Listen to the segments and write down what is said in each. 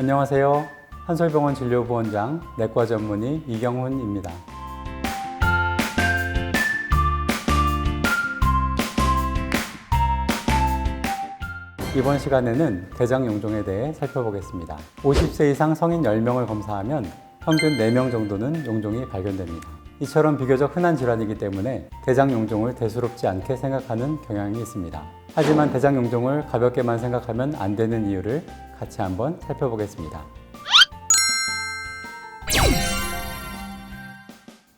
안녕하세요. 한솔병원 진료부원장 내과 전문의 이경훈입니다. 이번 시간에는 대장용종에 대해 살펴보겠습니다. 50세 이상 성인 10명을 검사하면 평균 4명 정도는 용종이 발견됩니다. 이처럼 비교적 흔한 질환이기 때문에 대장용종을 대수롭지 않게 생각하는 경향이 있습니다. 하지만 대장용종을 가볍게만 생각하면 안 되는 이유를 같이 한번 살펴보겠습니다.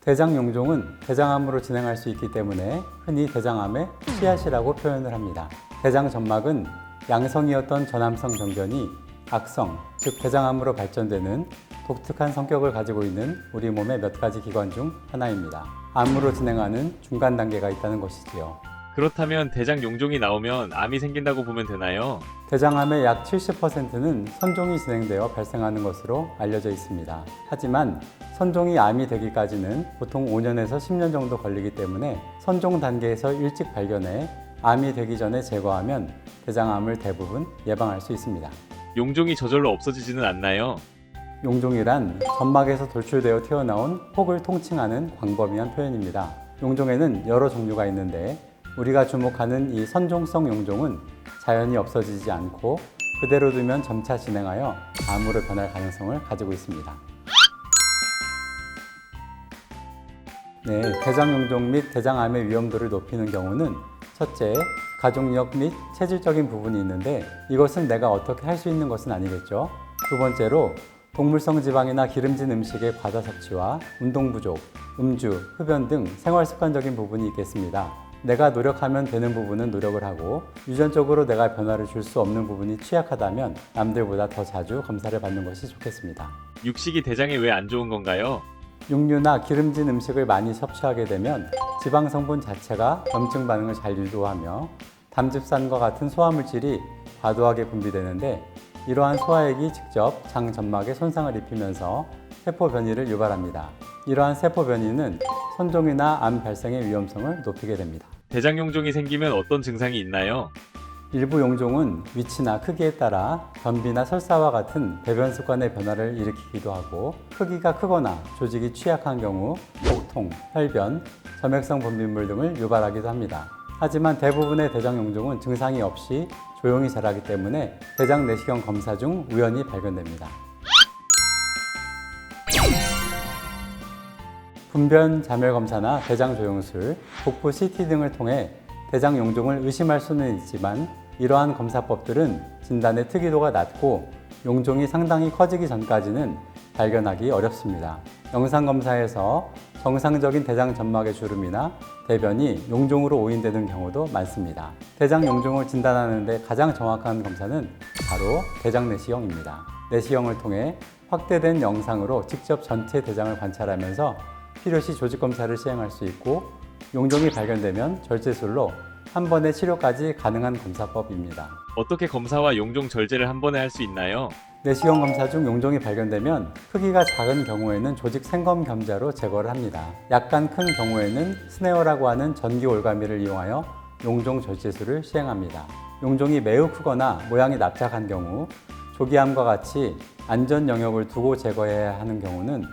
대장용종은 대장암으로 진행할 수 있기 때문에 흔히 대장암의 씨앗이라고 표현을 합니다. 대장점막은 양성이었던 전암성 병변이 악성, 즉 대장암으로 발전되는 독특한 성격을 가지고 있는 우리 몸의 몇 가지 기관 중 하나입니다. 암으로 진행하는 중간 단계가 있다는 것이지요. 그렇다면 대장 용종이 나오면 암이 생긴다고 보면 되나요? 대장암의 약 70%는 선종이 진행되어 발생하는 것으로 알려져 있습니다. 하지만 선종이 암이 되기까지는 보통 5년에서 10년 정도 걸리기 때문에 선종 단계에서 일찍 발견해 암이 되기 전에 제거하면 대장암을 대부분 예방할 수 있습니다. 용종이 저절로 없어지지는 않나요? 용종이란 점막에서 돌출되어 튀어나온 혹을 통칭하는 광범위한 표현입니다. 용종에는 여러 종류가 있는데 우리가 주목하는 이 선종성 용종은 자연히 없어지지 않고 그대로 두면 점차 진행하여 암으로 변할 가능성을 가지고 있습니다. 대장용종 및 대장암의 위험도를 높이는 경우는 첫째, 가족력 및 체질적인 부분이 있는데 이것은 내가 어떻게 할 수 있는 것은 아니겠죠. 두 번째로 동물성 지방이나 기름진 음식의 과다 섭취와 운동 부족, 음주, 흡연 등 생활 습관적인 부분이 있겠습니다. 내가 노력하면 되는 부분은 노력을 하고 유전적으로 내가 변화를 줄 수 없는 부분이 취약하다면 남들보다 더 자주 검사를 받는 것이 좋겠습니다. 육식이 대장에 왜 안 좋은 건가요? 육류나 기름진 음식을 많이 섭취하게 되면 지방 성분 자체가 염증 반응을 잘 유도하며 담즙산과 같은 소화물질이 과도하게 분비되는데 이러한 소화액이 직접 장 점막에 손상을 입히면서 세포 변이를 유발합니다. 이러한 세포 변이는 선종이나 암 발생의 위험성을 높이게 됩니다. 대장 용종이 생기면 어떤 증상이 있나요? 일부 용종은 위치나 크기에 따라 변비나 설사와 같은 배변 습관의 변화를 일으키기도 하고 크기가 크거나 조직이 취약한 경우 복통, 혈변, 점액성 분비물 등을 유발하기도 합니다. 하지만 대부분의 대장 용종은 증상이 없이 조용히 자라기 때문에 대장 내시경 검사 중 우연히 발견됩니다. 분변 자멸 검사나 대장 조영술, 복부 CT 등을 통해 대장 용종을 의심할 수는 있지만 이러한 검사법들은 진단의 특이도가 낮고 용종이 상당히 커지기 전까지는 발견하기 어렵습니다. 영상검사에서 정상적인 대장 점막의 주름이나 대변이 용종으로 오인되는 경우도 많습니다. 대장 용종을 진단하는 데 가장 정확한 검사는 바로 대장 내시경입니다. 내시경을 통해 확대된 영상으로 직접 전체 대장을 관찰하면서 필요시 조직 검사를 시행할 수 있고 용종이 발견되면 절제술로 한 번의 치료까지 가능한 검사법입니다. 어떻게 검사와 용종 절제를 한 번에 할 수 있나요? 내시경 검사 중 용종이 발견되면 크기가 작은 경우에는 조직 생검 겸자로 제거를 합니다. 약간 큰 경우에는 스네어라고 하는 전기 올가미를 이용하여 용종 절제술을 시행합니다. 용종이 매우 크거나 모양이 납작한 경우 조기암과 같이 안전 영역을 두고 제거해야 하는 경우는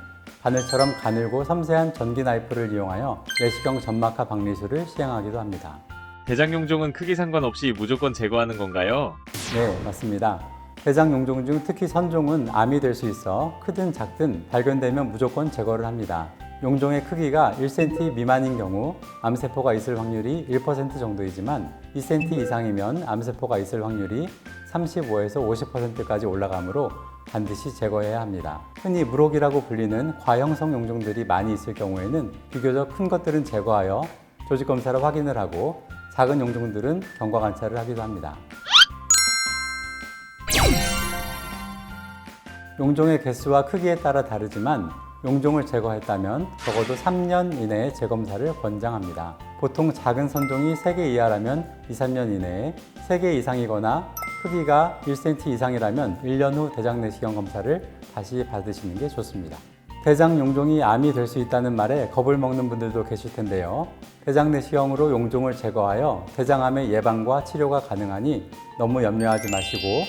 바늘처럼 가늘고 섬세한 전기 나이프를 이용하여 내시경 점막하 박리술을 시행하기도 합니다. 대장 용종은 크기 상관없이 무조건 제거하는 건가요? 네, 맞습니다. 대장 용종 중 특히 선종은 암이 될 수 있어 크든 작든 발견되면 무조건 제거를 합니다. 용종의 크기가 1cm 미만인 경우 암세포가 있을 확률이 1% 정도이지만 2cm 이상이면 암세포가 있을 확률이 35에서 50%까지 올라가므로 반드시 제거해야 합니다. 흔히 물혹이라고 불리는 과형성 용종들이 많이 있을 경우에는 비교적 큰 것들은 제거하여 조직 검사를 확인을 하고 작은 용종들은 경과 관찰을 하기도 합니다. 용종의 개수와 크기에 따라 다르지만 용종을 제거했다면 적어도 3년 이내에 재검사를 권장합니다. 보통 작은 선종이 3개 이하라면 2, 3년 이내에 3개 이상이거나 크기가 1cm 이상이라면 1년 후 대장 내시경 검사를 다시 받으시는 게 좋습니다. 대장 용종이 암이 될 수 있다는 말에 겁을 먹는 분들도 계실 텐데요. 대장 내시경으로 용종을 제거하여 대장암의 예방과 치료가 가능하니 너무 염려하지 마시고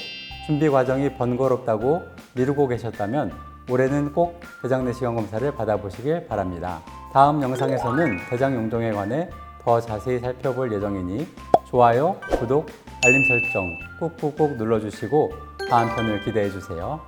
준비 과정이 번거롭다고 미루고 계셨다면 올해는 꼭 대장 내시경 검사를 받아보시길 바랍니다. 다음 영상에서는 대장 용종에 관해 더 자세히 살펴볼 예정이니 좋아요, 구독, 알림 설정 꾹꾹꾹 눌러주시고 다음 편을 기대해 주세요.